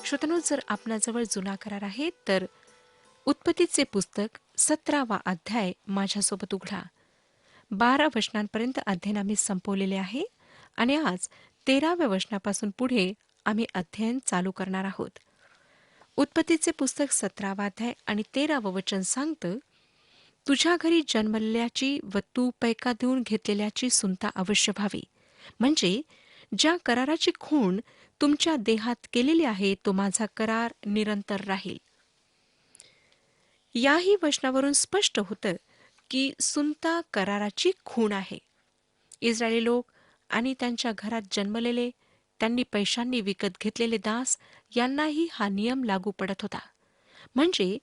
श्रोतनो, जर आपणाजवळ जुना करार आहे तर उत्पत्तीचे पुस्तक 17वा अध्याय माझ्यासोबत उघडा. 12 वचनांपर्यंत अध्ययन आम्ही संपवलेले आहे आणि आज 13व्या वचनापासून पुढे आम्ही अध्ययन चालू करणार आहोत. उत्पत्तीचे पुस्तक 17वा अध्याय आणि 13वं वचन सांगतं, तुझ्या घरी जन्मलेल्याची व तू पैका देऊन घेतलेल्याची सुनता अवश्य व्हावी, म्हणजे ज्या कराराची खूण तुमच्या देहात केलेली आहे तो माझा करार निरंतर राहील. याही वचनावरून स्पष्ट होतं की सुनता कराराची खूण आहे. इस्रायली लोक आणि त्यांच्या घरात जन्मलेले, त्यांनी पैशांनी विकत घेतलेले दास यांनाही हा नियम लागू पडत होता. म्हणजे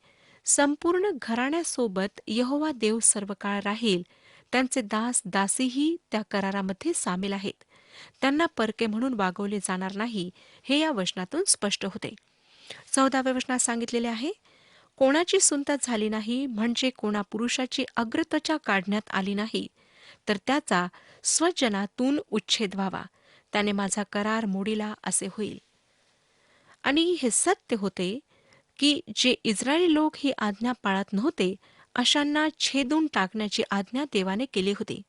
संपूर्ण घराण्यासोबत यहोवा देव सर्व काळ राहील. त्यांचे दास दासीही त्या करारामध्ये सामील आहेत. त्यांना परके म्हणून वागवले जाणार नाही, हे या वचनातून स्पष्ट होते. 14व्या वचनात सांगितलेले आहे, कोणाची सुनता झाली नाही म्हणजे कोणा पुरुषाची अग्रत्वचा काढण्यात आली नाही, तर त्याचा स्वजनातून उच्छेद व्हावा, त्याने माझा करार मोडीला असे होईल. आणि हे सत्य होते की जे इस्रायली लोक ही आज्ञा पाळत नव्हते अशांना छेदून टाकण्याची आज्ञा देवाने केली होती.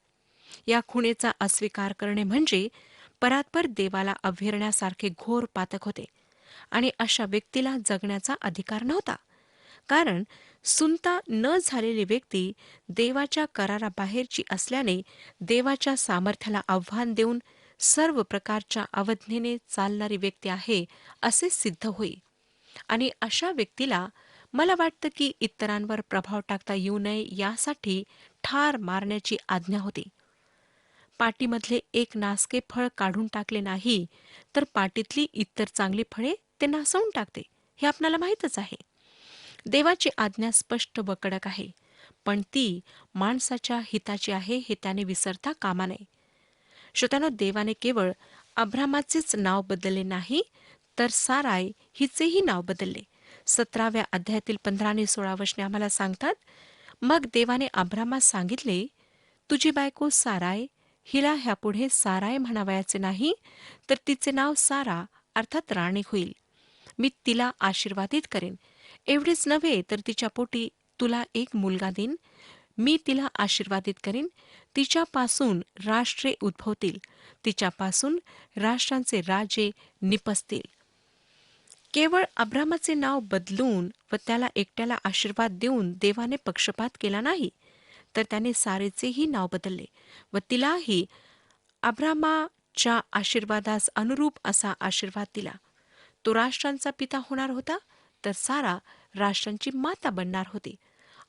या खुणेचा अस्वीकार करणे म्हणजे परात्पर देवाला अव्हेरण्यासारखे घोर पातक होते आणि अशा व्यक्तीला जगण्याचा अधिकार नव्हता. कारण सुनता न झालेली व्यक्ती देवाच्या कराराबाहेरची असल्याने देवाच्या सामर्थ्याला आव्हान देऊन सर्व प्रकारच्या अवज्ञेने चालणारी व्यक्ती आहे असे सिद्ध होईल. आणि अशा व्यक्तीला मला वाटतं की इतरांवर प्रभाव टाकता येऊ नये यासाठी ठार मारण्याची आज्ञा होती. पाटीमधले एक नासके फळ काढून टाकले नाही तर पाटीतली इतर चांगली फळे ते नासवून टाकते, हे आपल्याला माहीतच आहे. देवाची आज्ञा स्पष्ट व कडक आहे, पण ती माणसाच्या हिताची आहे हे त्याने विसरता कामा नये. श्रोत्यानो, देवाने केवळ अब्रामाचेच नाव बदलले नाही तर साराय हिचेही नाव बदलले. 17व्या अध्यायातील 15 आणि 16 वचने आम्हाला सांगतात, मग देवाने अब्रामास सांगितले, तुझी बायको साराय, हिला ह्यापुढे साराय म्हणावयाचे नाही, तर तिचे नाव सारा अर्थात राणी होईल. मी तिला आशीर्वादित करेन. एवढेच नव्हे तर तिच्या पोटी तुला एक मुलगा देईन. मी तिला आशीर्वादित करीन. तिच्यापासून राष्ट्रे उद्भवतील, तिच्यापासून राष्ट्रांचे राजे निपसतील. केवळ अब्रामाचे नाव बदलून व त्याला एकट्याला आशीर्वाद देऊन देवाने पक्षपात केला नाही, तर त्याने सारेचेही नाव बदलले व तिलाही अब्रामाच्या आशीर्वादास अनुरूप असा आशीर्वाद दिला. तो राष्ट्रांचा पिता होणार होता, तर सारा राष्ट्रांची माता बनणार होती.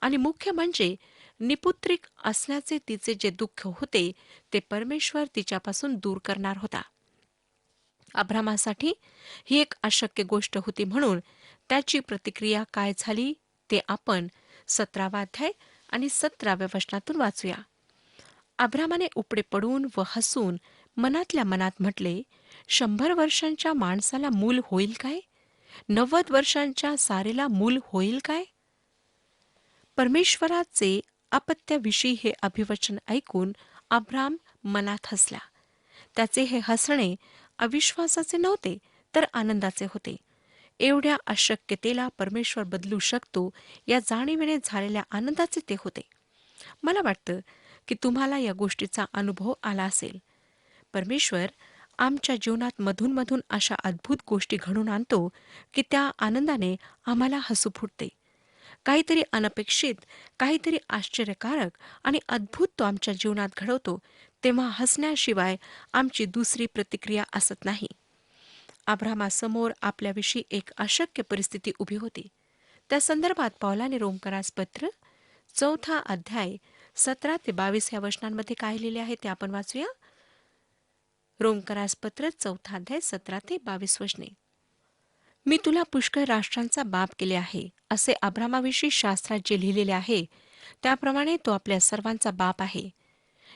आणि मुख्य म्हणजे निपुत्रिक असण्याचे तिचे जे दुःख होते ते परमेश्वर तिच्यापासून दूर करणार होता. अब्रामासाठी ही एक अशक्य गोष्ट होती, म्हणून त्याची प्रतिक्रिया काय झाली ते आपण 17वा अध्याय आणि 17व्या वचनातून वाचूया. अब्रामाने उपडे पडून व हसून मनातल्या मनात म्हटले, 100 वर्षांच्या माणसाला मूल होईल काय? 90 वर्षांच्या सारेला मूल होईल काय? परमेश्वराचे अपत्याविषयी हे अभिवचन ऐकून अब्राम मनात हसला. त्याचे हे हसणे अविश्वासाचे नव्हते, तर आनंदाचे होते. एवढ्या अशक्यतेला परमेश्वर बदलू शकतो या जाणीवेने झालेल्या आनंदाचे ते होते. मला वाटतं की तुम्हाला या गोष्टीचा अनुभव आला असेल. परमेश्वर आमच्या जीवनात मधून मधून अशा अद्भुत गोष्टी घडून आणतो की त्या आनंदाने आम्हाला हसू फुटते. काहीतरी अनपेक्षित, काहीतरी आश्चर्यकारक आणि अद्भुत तो आमच्या जीवनात घडवतो, तेव्हा हसण्याशिवाय आमची दुसरी प्रतिक्रिया असत नाही. अब्रामासमोर आपल्याविषयी एक अशक्य परिस्थिती उभी होती. त्या संदर्भात पौलाने रोमकरास पत्र 4 अध्याय 17 ते 22 या वचनांमध्ये काय लिहिले आहे ते आपण वाचूया. रोमकरास पत्र 4 अध्याय 17 ते 22 वचने. मी तुला पुष्कळ राष्ट्रांचा बाप केले आहे, असे अब्रामाविषयी शास्त्रात जे लिहिलेले आहे त्याप्रमाणे तो आपल्या सर्वांचा बाप आहे.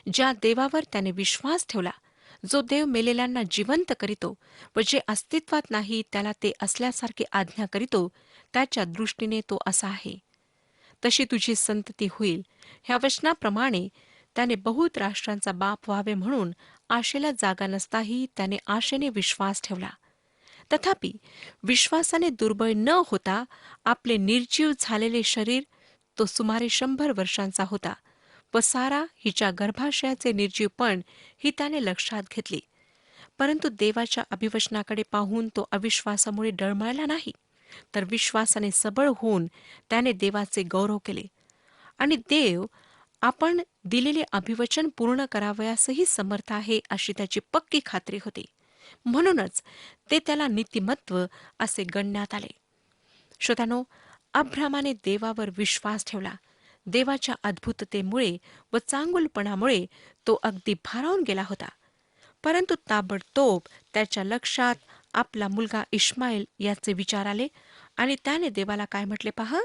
ज्या देवावर त्याने विश्वास ठेवला, जो देव मेलेल्यांना जिवंत करीतो व जे अस्तित्वात नाही त्याला ते असल्यासारखे आज्ञा करीतो, त्याच्या दृष्टीने तो असा आहे. तशी तुझी संतती होईल. ह्या वचनाप्रमाणे त्याने बहुत राष्ट्रांचा बाप व्हावे म्हणून आशेला जागा नसताही त्याने आशेने विश्वास ठेवला. तथापि विश्वासाने दुर्बळ न होता आपले निर्जीव झालेले शरीर, तो सुमारे 100 वर्षांचा होता, व सारा हिच्या गर्भाशयाचे निर्जीवपण ही त्याने लक्षात घेतली. परंतु देवाच्या अभिवचनाकडे पाहून तो अविश्वासामुळे डळमळला नाही, तर विश्वासाने सबळ होऊन त्याने देवाचे गौरव केले. आणि देव आपण दिलेले अभिवचन पूर्ण करावयासही समर्थ आहे अशी त्याची पक्की खात्री होती. म्हणूनच ते त्याला नीतिमत्व असे गणण्यात आले. श्रोत्यानो, अब्रामाने देवावर विश्वास ठेवला. देवाच्या अद्भुततेमुळे व चांगुलपणामुळे तो अगदी भारावून गेला होता. परंतु ताबडतोब त्याच्या लक्षात आपला मुलगा इश्माईल याचे विचार आले आणि त्याने देवाला काय म्हटले पहा.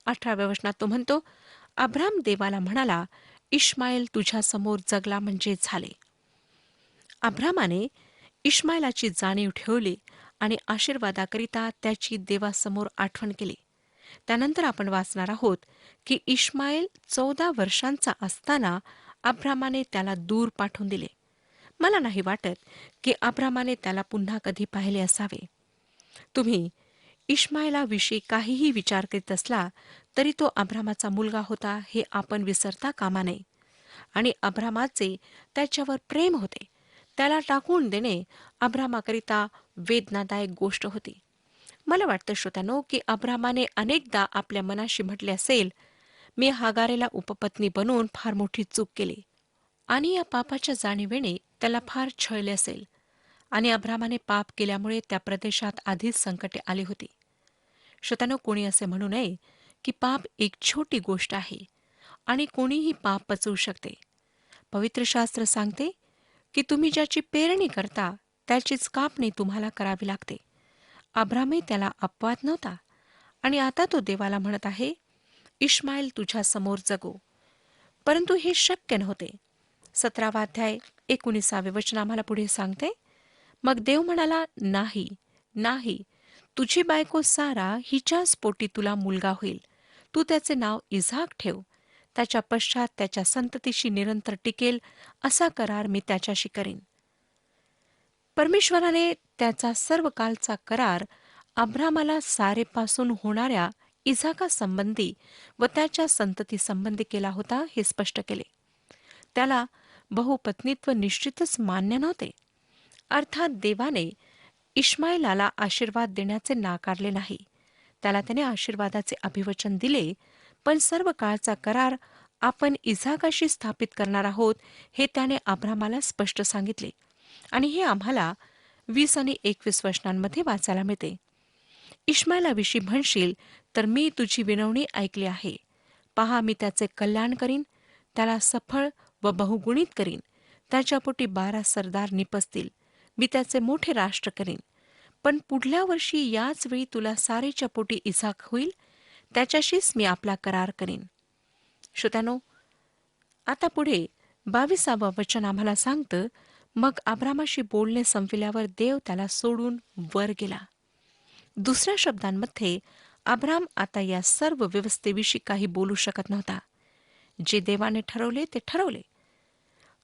18व्या वचनात तो म्हणतो, अब्राम देवाला म्हणाला, इश्माईल तुझ्यासमोर जगला म्हणजे झाले. अब्रामाने इश्माईलाची जाणीव ठेवली आणि आशीर्वादाकरिता त्याची देवासमोर आठवण केली. त्यानंतर आपण वाचणार आहोत की इश्माईल 14 वर्षांचा असताना अब्रामाने त्याला दूर पाठवून दिले. मला नाही वाटत की अब्रामाने त्याला पुन्हा कधी पाहिले असावे. तुम्ही इश्माईलाविषयी काहीही विचार करीत असला तरी तो अब्रामाचा मुलगा होता हे आपण विसरता कामा नये. आणि अब्रामाचे त्याच्यावर प्रेम होते. त्याला टाकून देणे अब्रामाकरिता वेदनादायक गोष्ट होती. मला वाटतं श्रोत्यानो की अब्रामाने अनेकदा आपल्या मनाशी म्हटले असेल, मी हागारेला उपपत्नी बनवून फार मोठी चूक केली. आणि या पापाच्या जाणीवेने त्याला फार छळले असेल. आणि अब्रामाने पाप केल्यामुळे त्या प्रदेशात आधीच संकटे आली होती. श्रोत्यानो, कोणी असे म्हणू नये की पाप एक छोटी गोष्ट आहे आणि कोणीही पाप पचवू शकते. पवित्र शास्त्र सांगते की तुम्ही ज्याची पेरणी करता त्याचीच कापणी तुम्हाला करावी लागते. अब्रामही त्याला अपवाद नव्हता आणि आता तो देवाला म्हणत आहे, इश्माईल तुझ्या समोर जगो. परंतु हे शक्य नव्हते. 17वा अध्याय 19 वचन आम्हाला पुढे सांगते, मग देव म्हणाला, नाही नाही, तुझी बायको सारा हिच्याच पोटी तुला मुलगा होईल. तू त्याचे नाव इझाक ठेव. त्याच्या पश्चात त्याच्या संततीशी निरंतर टिकेल असा करार मी त्याच्याशी करीन. परमेश्वराने त्याचा सर्व कालचा करार अब्रामाला सारेपासून होणाऱ्या इझाकासंबंधी व त्याच्या संततीसंबंधी केला होता हे स्पष्ट केले. त्याला बहुपत्नीत्व निश्चितच मान्य नव्हते. अर्थात देवाने इश्माईलाला आशीर्वाद देण्याचे नाकारले नाही. त्याला त्याने आशीर्वादाचे अभिवचन दिले, पण सर्व काळचा करार आपण इझाकाशी स्थापित करणार आहोत हे त्याने अब्रामाला स्पष्ट सांगितले. आणि हे आम्हाला 20 आणि 21 वचनांमध्ये वाचायला मिळते. इश्माईलाविषयी म्हणशील तर मी तुझी विनवणी ऐकली आहे. पहा, मी त्याचे कल्याण करीन, त्याला सफळ व बहुगुणित करीन. त्याच्या पोटी 12 सरदार निपजतील. मी त्याचे मोठे राष्ट्र करीन. पण पुढल्या वर्षी याच वेळी तुला सारेच्या पोटी इसाक होईल. त्याच्याशीच मी आपला करार करीन. श्रोत्यानो, आता पुढे 22वा वचन आम्हाला सांगतं, मग अब्रामाशी बोलणे संपविल्यावर देव त्याला सोडून वर गेला. दुसऱ्या शब्दांमध्ये अब्राम आता या सर्व व्यवस्थेविषयी काही बोलू शकत नव्हता. जे देवाने ठरवले ते ठरवले.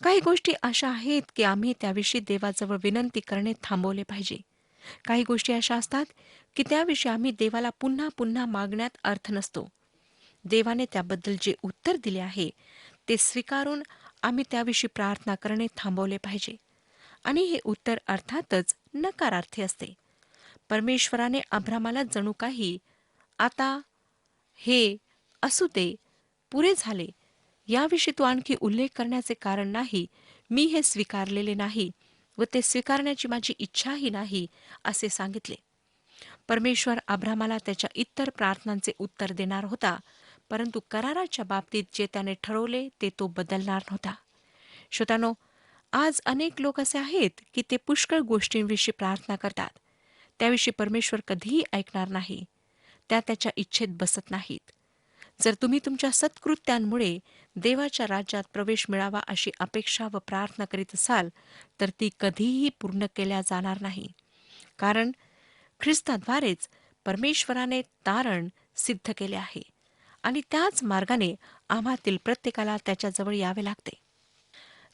काही गोष्टी अशा आहेत की आम्ही त्याविषयी देवाजवळ विनंती करणे थांबवले पाहिजे. काही गोष्टी अशा असतात की त्याविषयी आम्ही देवाला पुन्हा पुन्हा मागण्यात अर्थ नसतो. देवाने त्याबद्दल जे उत्तर दिले आहे ते स्वीकारून आम्ही त्याविषयी प्रार्थना करणे थांबवले पाहिजे. आणि हे उत्तर अर्थातच नकारार्थी असते. परमेश्वराने अब्रामाला जणू काही आता हे असू दे, पुरे झाले, याविषयी तू आणखी उल्लेख करण्याचे कारण नाही, मी हे स्वीकारलेले नाही व ते स्वीकारण्याची माझी इच्छाही नाही असे सांगितले. परमेश्वर अब्रामाला त्याच्या इतर प्रार्थनांचे उत्तर देणार होता, परंतु कराराच्या बाबतीत जे त्याने ठरवले ते तो बदलणार नव्हता. श्रोत्यानो, आज अनेक लोक असे आहेत की ते पुष्कळ गोष्टींविषयी प्रार्थना करतात. त्याविषयी परमेश्वर कधीही ऐकणार नाही. त्या त्याच्या इच्छेत बसत नाहीत. जर तुम्ही तुमच्या सत्कृत्यांमुळे देवाच्या राज्यात प्रवेश मिळावा अशी अपेक्षा व प्रार्थना करीत असाल तर ती कधीही पूर्ण केल्या जाणार नाही. कारण ख्रिस्ताद्वारेच परमेश्वराने तारण सिद्ध केले आहे आणि त्याच मार्गाने आम्हातील प्रत्येकाला त्याच्याजवळ यावे लागते.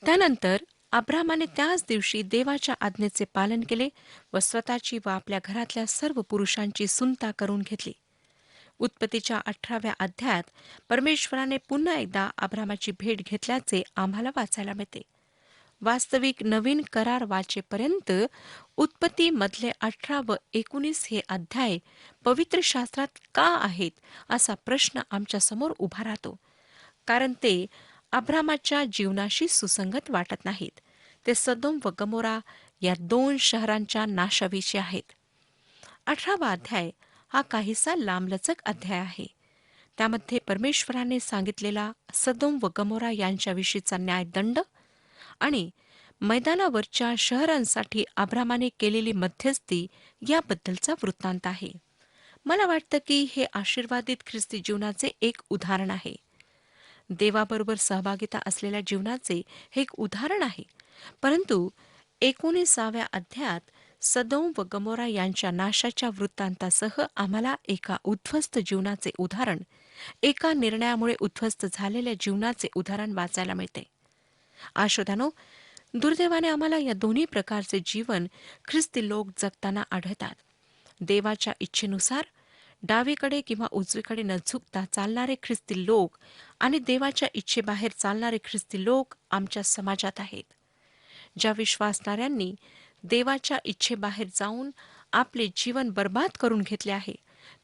त्यानंतर अब्रामाने त्याच दिवशी देवाच्या आज्ञेचे पालन केले व स्वतःची व आपल्या घरातल्या सर्व पुरुषांची सुनता करून घेतली. उत्पत्तीच्या 18व्या अध्यायात परमेश्वराने पुन्हा एकदा अब्रामाची भेट घेतल्याचे आम्हाला वाचायला मिळते. वास्तविक नवीन करार वाचेपर्यंत उत्पत्तीमधले 18 व 19 हे अध्याय पवित्र शास्त्रात का आहेत असा प्रश्न आमच्या समोर उभा राहतो. कारण ते अब्रामाच्या जीवनाशी सुसंगत वाटत नाहीत. ते सदोम व गमोरा या 2 शहरांच्या नाशाविषयी आहेत. 18वा अध्याय हा काहीसा लांबलचक अध्याय आहे. त्यामध्ये परमेश्वराने सांगितलेला सदोम व गमोरा यांच्याविषयीचा न्यायदंड आणि मैदानावरच्या शहरांसाठी अब्रामाने केलेली मध्यस्थी याबद्दलचा वृत्तांत आहे. मला वाटतं की हे आशीर्वादित ख्रिस्ती जीवनाचे एक उदाहरण आहे. देवाबरोबर सहभागिता असलेल्या जीवनाचे हे एक उदाहरण आहे. परंतु 19व्या अध्यायात सदोम व गमोरा यांच्या नाशाच्या वृत्तांतासह आम्हाला एका उद्ध्वस्त जीवनाचे उदाहरण, एका निर्णयामुळे उद्ध्वस्त झालेल्या जीवनाचे उदाहरण वाचायला मिळते. आशोधानो, दुर्दैवाने आम्हाला या दोन्ही प्रकारचे जीवन ख्रिस्ती लोक जगताना आढळतात. देवाच्या इच्छेनुसार डावीकडे किंवा उजवीकडे न झुकता चालणारे ख्रिस्ती लोक आणि देवाच्या इच्छेबाहेर चालणारे ख्रिस्ती लोक आमच्या समाजात आहेत. ज्या विश्वासणाऱ्यांनी देवाच्या इच्छेबाहेर जाऊन आपले जीवन बर्बाद करून घेतले आहे,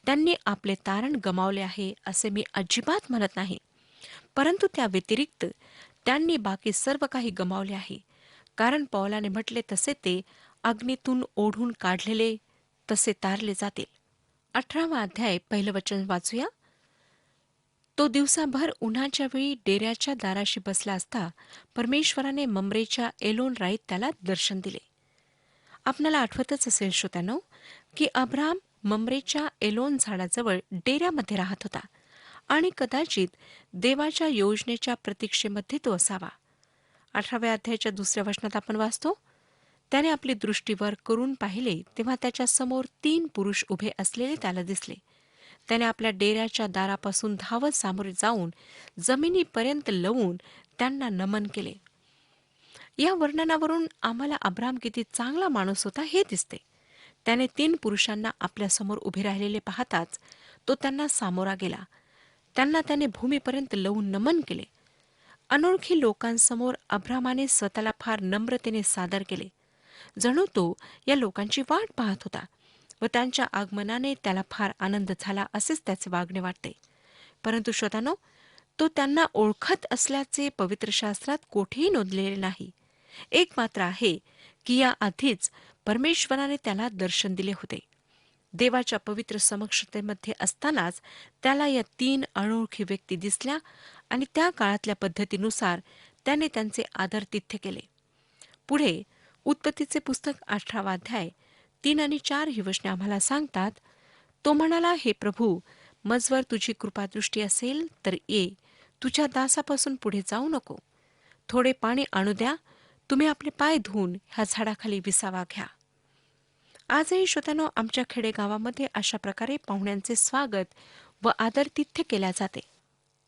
त्यांनी आपले तारण गमावले आहे असे मी अजिबात म्हणत नाही. परंतु त्या व्यतिरिक्त त्यांनी बाकी सर्व काही गमावले आहे. कारण पौलाने म्हटले तसे ते अग्नीतून ओढून काढलेले तसे तारले जातील. 18वा अध्याय पहिलं वचन वाचूया. तो दिवसाभर उन्हाच्या वेळी डेऱ्याच्या दाराशी बसला असता परमेश्वराने मम्रेच्या एलोन राईत त्याला दर्शन दिले. आपणाला आठवतच असेल श्रोत्यानो की अब्राम मम्रेच्या एलोन झाडाजवळ डेऱ्यामध्ये राहत होता आणि कदाचित देवाच्या योजनेच्या प्रतीक्षेमध्ये तो असावा. 18व्या अध्यायाच्या 2ऱ्या वचनात आपण वाचतो, त्याने आपली दृष्टी वर करून पाहिले तेव्हा त्याच्या समोर 3 पुरुष उभे असलेले त्याला दिसले. त्याने आपल्या डेऱ्याच्या दारापासून धावत सामोरे जाऊन जमिनीपर्यंत लवून त्यांना नमन केले. या वर्णनावरून आम्हाला अब्राम किती चांगला माणूस होता हे दिसते. त्याने 3 पुरुषांना आपल्यासमोर उभे राहिलेले पाहताच तो त्यांना सामोरा गेला. त्यांना त्याने भूमीपर्यंत लवून नमन केले. अनोळखी लोकांसमोर अब्रामाने स्वतःला फार नम्रतेने सादर केले. जणू तो या लोकांची वाट पाहत होता व त्यांच्या आगमनाने त्याला फार आनंद झाला असेच त्याचे वागणे वाटते. परंतु श्रोतांनो, तो त्यांना ओळखत असल्याचे पवित्र शास्त्रात कोठेही नोंदलेले नाही. एक मात्र आहे की या आधीच परमेश्वराने त्याला दर्शन दिले होते. देवाच्या पवित्र समक्षतेमध्ये असतानाच त्याला या 3 अनोळखी व्यक्ती दिसल्या आणि त्या काळातल्या पद्धतीनुसार त्याने त्यांचे आदरातिथ्य केले. पुढे उत्पत्तीचे पुस्तक 18वा अध्याय 3 आणि 4 ही वचने आम्हाला सांगतात, तो म्हणाला, हे प्रभू, मजवर तुझी कृपादृष्टी असेल तर ये, तुझ्या दासापासून पुढे जाऊ नको. थोडे पाणी आणू द्या, तुम्ही आपले पाय धुवून ह्या झाडाखाली विसावा घ्या. आजही श्रोत्यानो, आमच्या खेडेगावामध्ये अशा प्रकारे पाहुण्यांचे स्वागत व आदरातिथ्य केल्या जाते.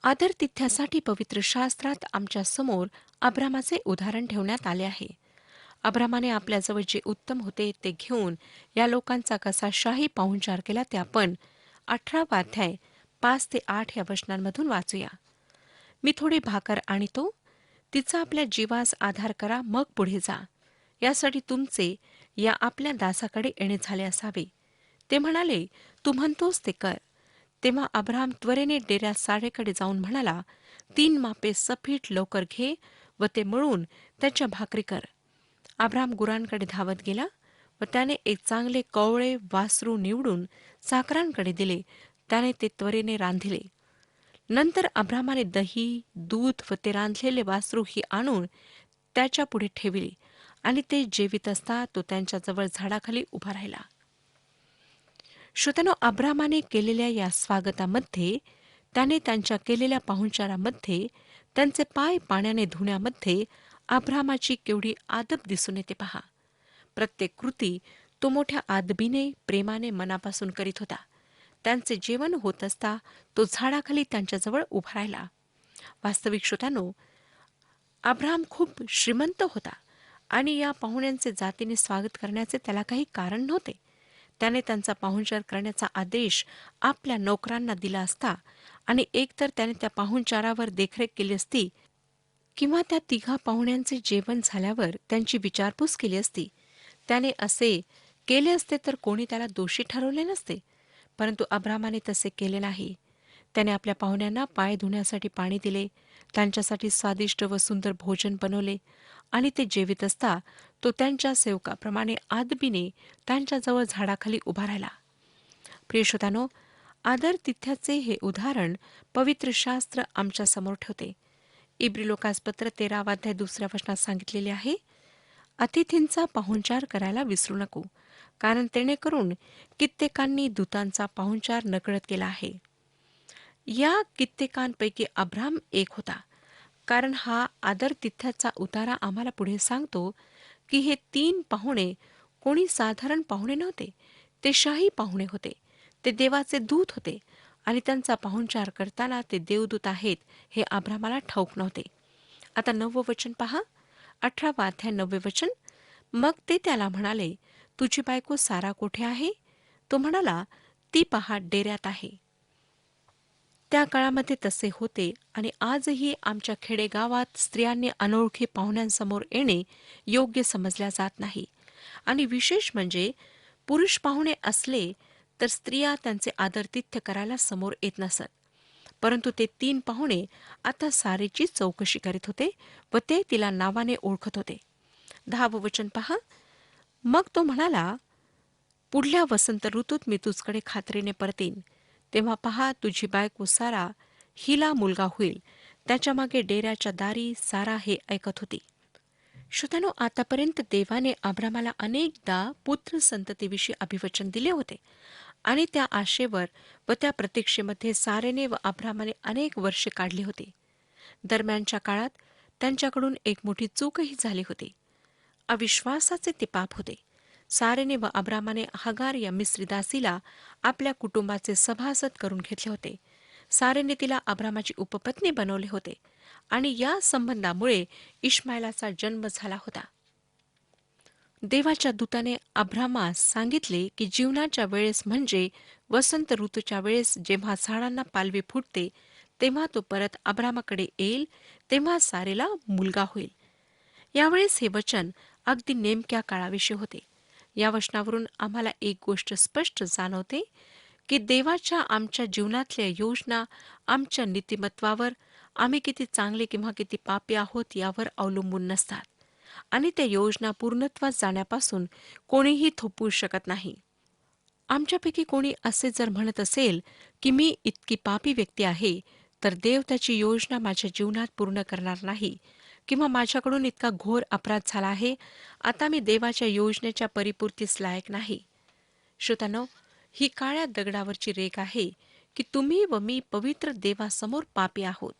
आदरातिथ्यासाठी पवित्र शास्त्रात आमच्या समोर अब्रामाचे उदाहरण ठेवण्यात आले आहे. अब्रामाने आपल्याजवळ जे उत्तम होते ते घेऊन या लोकांचा कसा शाही पाहुणचार केला ते आपण 18वा अध्याय 5 ते 8 या वचनांमधून वाचूया. मी थोडी भाकर आणतो, तिचा आपल्या जीवास आधार करा, मग पुढे जा. यासाठी तुमचे या आपल्या दासाकडे येणे झाले असावे. ते म्हणाले, तू म्हणतोस ते कर. तेव्हा अब्राम त्वरेने डेऱ्यात साडेकडे जाऊन म्हणाला, 3 मापे सफीट लवकर घे व ते मळून त्याच्या भाकरी कर. अब्राम गुरांकडे धावत गेला व त्याने एक चांगले कवळे वासरू निवडून चाकरांकडे दिले. त्याने ते त्वरेने रांधिले. नंतर अब्रामाने दही, दूध व ते रांधलेले वासरू ही आणून त्याच्या पुढे ठेविले आणि ते जेवित असता तो त्यांच्याजवळ झाडाखाली उभा राहिला. श्रोत्यानो, अब्रामाने केलेल्या या स्वागतामध्ये, त्याने त्यांच्या केलेल्या पाहुणचारामध्ये, त्यांचे पाय पाण्याने धुण्यामध्ये अब्रामाची केवढी आदब दिसून येते पहा. प्रत्येक कृती तो मोठ्या आदबीने, प्रेमाने, मनापासून करीत होता. त्यांचे जेवण होत असता तो झाडाखाली त्यांच्याजवळ उभा राहिला. वास्तविक श्रोत्यानो, अब्राम खूप श्रीमंत होता आणि या पाहुण्यांचे जातीने स्वागत करण्याचे त्याला काही कारण नव्हते. त्याने त्यांचा पाहुणचार करण्याचा आदेश आपल्या नोकरांना दिला असता आणि एकतर त्याने त्या पाहुणचारावर देखरेख केली असती किंवा त्या तिघा पाहुण्यांचे जेवण झाल्यावर त्यांची विचारपूस केली असती. त्याने असे केले असते तर कोणी त्याला दोषी ठरवले नसते. परंतु अब्रामाने तसे केले नाही. त्याने आपल्या पाहुण्यांना पाय धुण्यासाठी पाणी दिले, त्यांच्यासाठी स्वादिष्ट व सुंदर भोजन बनवले आणि ते जेवित असता तो त्यांच्या सेवकाप्रमाणे आदबीने त्यांच्याजवळ झाडाखाली उभा राहिला. प्रिय श्रोतांनो, आदरातिथ्याचे हे उदाहरण पवित्र शास्त्र आमच्या समोर ठेवते. इब्री लोकासपत्र 13 अध्याय 2 वचनात सांगितलेले आहे, अतिथींचा पाहुणचार करायला विसरू नको, कारण तेणेकरून कित्येकांनी दूतांचा पाहुणचार नकळत केला आहे. या कित्येकांपैकी अब्राम एक होता. कारण हा आदरातिथ्याचा उतारा आम्हाला पुढे सांगतो की हे 3 पाहुणे कोणी साधारण पाहुणे नव्हते. ते शाही पाहुणे होते. ते देवाचे दूत होते आणि त्यांचा पाहुणचार करताना ते देवदूत आहेत हे अब्रामाला ठाऊक नव्हते. आता 9 वचन पहा. 18 अध्याय 9 वचन. मग ते त्याला म्हणाले, तुझी बायको सारा कोठे आहे? तो म्हणाला, ती पहा डेऱ्यात आहे. त्या काळामध्ये तसे होते आणि आजही आमच्या खेडेगावात स्त्रियांनी अनोळखी पाहुण्यांसमोर येणे योग्य समजल्या जात नाही. आणि विशेष म्हणजे पुरुष पाहुणे असले तर स्त्रिया त्यांचे आदरातिथ्य करायला समोर येत नसत. परंतु ते 3 पाहुणे आता सारेची चौकशी करीत होते व ते तिला नावाने ओळखत होते. 10 वचन पहा. मग तो म्हणाला, पुढल्या वसंत ऋतूत मी तुझकडे खात्रीने परतीन. तेव्हा पहा, तुझी बायको सारा हिला मुलगा होईल. त्याच्या मागे डेऱ्याच्या दारी सारा हे ऐकत होती. श्रोत्यानो, आतापर्यंत देवाने अब्रामाला अनेकदा पुत्र संततीविषयी अभिवचन दिले होते आणि त्या आशेवर व त्या प्रतीक्षेमध्ये सारेने व अब्रामाने अनेक वर्षे काढली होती. दरम्यानच्या काळात त्यांच्याकडून एक मोठी चूकही झाली होती. अविश्वासाचे ते पाप होते. सारेने व अब्रामाने हगार या मिस्री दासीला आपल्या कुटुंबाचे सभासद करून घेतले होते. सारेने तिला अब्रामाची उपपत्नी बनवले होते आणि या संबंधामुळे इश्माएलाचा जन्म झाला होता. देवाच्या दूताने अब्रामास सांगितले की जीवनाच्या वेळेस म्हणजे वसंत ऋतूच्या वेळेस जेव्हा झाडांना पालवी फुटते तेव्हा तो परत अब्रामाकडे येईल, तेव्हा सारेला मुलगा होईल. यावेळेस हे वचन अगदी नेमक्या काळाविषयी होते. या वचनावरून आम्हाला एक गोष्ट स्पष्ट जाणवते की देवाच्या आमच्या जीवनातल्या योजना आमच्या नीतिमत्वावर, आम्ही किती चांगले किंवा किती पापी आहोत यावर अवलंबून नसतात आणि त्या योजना पूर्णत्वात जाण्यापासून कोणीही थोपवू शकत नाही. आमच्यापैकी कोणी असे जर म्हणत असेल की मी इतकी पापी व्यक्ती आहे तर देव त्याची योजना माझ्या जीवनात पूर्ण करणार नाही किंवा माझ्याकडून इतका घोर अपराध झाला आहे, आता मी देवाच्या योजनेच्या परिपूर्तीस लायक नाही. श्रोत्यानो, ही काळ्या दगडावरची रेख आहे की तुम्ही व मी पवित्र देवासमोर पापी आहोत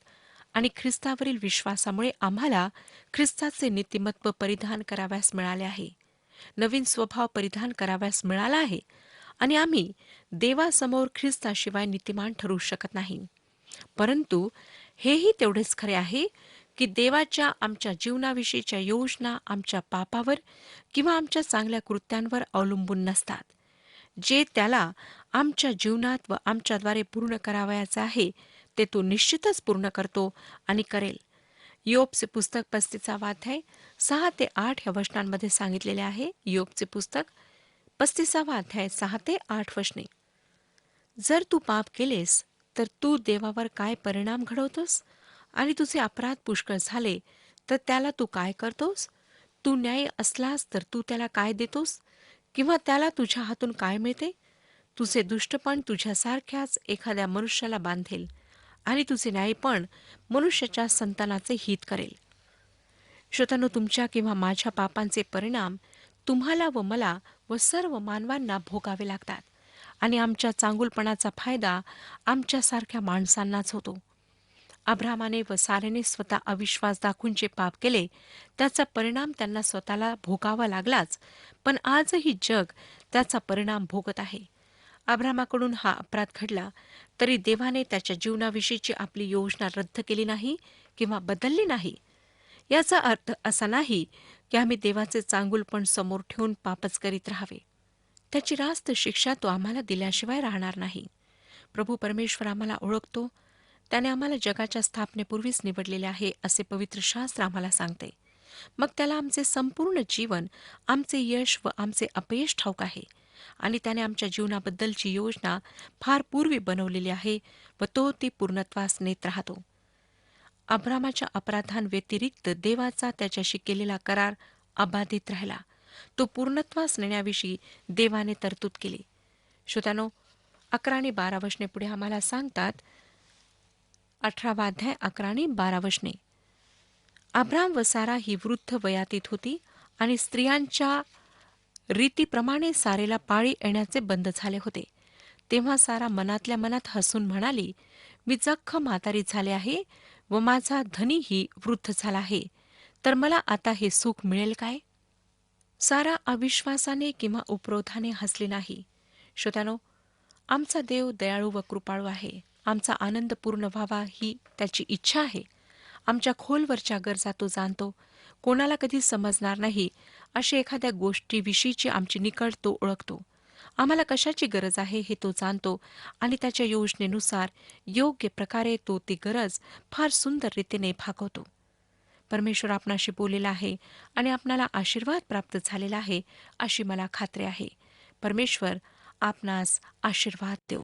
आणि ख्रिस्तावरील विश्वासामुळे आम्हाला ख्रिस्ताचे नीतिमत्व परिधान कराव्यास मिळाले आहे. नवीन स्वभाव परिधान कराव्यास मिळाला आहे आणि आम्ही देवासमोर ख्रिस्ताशिवाय नीतिमान ठरू शकत नाही. परंतु हेही तेवढेच खरे आहे की देवाच्या आमच्या जीवनाविषयीच्या योजना आमच्या पापावर किंवा आमच्या चांगल्या कृत्यांवर अवलंबून नसतात. जे त्याला आमच्या जीवनात व आमच्याद्वारे पूर्ण करावयाचे आहे ते तो निश्चितच पूर्ण करतो आणि करेल. योबचे पुस्तक 35 अध्याय 6 ते 8 या वचनांमध्ये सांगितलेले आहे. योबचे पुस्तक 35 अध्याय 6 ते 8 वचने. जर तू पाप केलेस तर तू देवावर काय परिणाम घडवतोस आणि तुझे अपराध पुष्कळ झाले तर त्याला तू काय करतोस? तू न्यायी असलास तर तू त्याला काय देतोस किंवा त्याला तुझ्या हातून काय मिळते? तुझे दुष्टपण तुझ्यासारख्याच एखाद्या मनुष्याला बांधेल आणि तुझे न्यायीपण मनुष्याच्या संतानाचे हित करेल. श्रोत्यानो, तुमच्या किंवा माझ्या पापांचे परिणाम तुम्हाला व मला व सर्व मानवांना भोगावे लागतात आणि आमच्या चांगुलपणाचा फायदा आमच्यासारख्या माणसांनाच होतो. अब्रामाने व सारेने स्वतः अविश्वास दाखवून जे पाप केले त्याचा परिणाम त्यांना स्वतःला भोगावा लागलाच, पण आजही जग त्याचा परिणाम भोगत आहे. अब्रामाकडून हा अपराध घडला तरी देवाने त्याच्या जीवनाविषयीची आपली योजना रद्द केली नाही किंवा बदलली नाही. याचा अर्थ असा नाही की आम्ही देवाचे चांगुलपण समोर ठेवून पापच करीत राहावे. त्याची रास्त शिक्षा तो आम्हाला दिल्याशिवाय राहणार नाही. प्रभू परमेश्वर आम्हाला ओळखतो. त्याने आम्हाला जगाच्या स्थापनेपूर्वीच निवडलेले आहे असे पवित्र शास्त्र आम्हाला सांगते. मग त्याला आमचे संपूर्ण जीवन, आमचे यश व आमचे अपयश ठाऊक आहे आणि त्याने आमच्या जीवनाबद्दलची योजना फार पूर्वी बनवलेली आहे व तो ती पूर्णत्वास नेत राहतो. अब्रामाच्या अपराधांव्यतिरिक्त देवाचा त्याच्याशी केलेला करार अबाधित राहिला. तो पूर्णत्वास नेण्याविषयी देवाने तरतूद केली. श्रोत्यानो, 11 आणि 12 वचने पुढे आम्हाला सांगतात. 18वा अध्याय 11 आणि 12 वचने. अब्राम व सारा ही वृद्ध वयातीत होती आणि स्त्रियांच्या रीतीप्रमाणे सारेला पाळी येण्याचे बंद झाले होते. तेव्हा सारा मनातल्या मनात हसून म्हणाली, मी जख्ख म्हातारी झाले आहे व माझा धनीही वृद्ध झाला आहे, तर मला आता हे सुख मिळेल काय? सारा अविश्वासाने किंवा उपरोधाने हसली नाही. श्रोत्यानो, आमचा देव दयाळू व कृपाळू आहे. आमचा आनंद पूर्ण व्हावा ही त्याची इच्छा आहे. आमच्या खोलवरच्या गरजा तो जाणतो. कोणाला कधी समजणार नाही अशी एखाद्या गोष्टीविषयीची आमची निकड तो ओळखतो. आम्हाला कशाची गरज आहे हे तो जाणतो आणि त्याच्या योजनेनुसार योग्य प्रकारे तो ती गरज फार सुंदर रीतीने भागवतो. परमेश्वर आपणाशी बोललेला आहे आणि आपणाला आशीर्वाद प्राप्त झालेला आहे अशी मला खात्री आहे. परमेश्वर आपणास आशीर्वाद देव.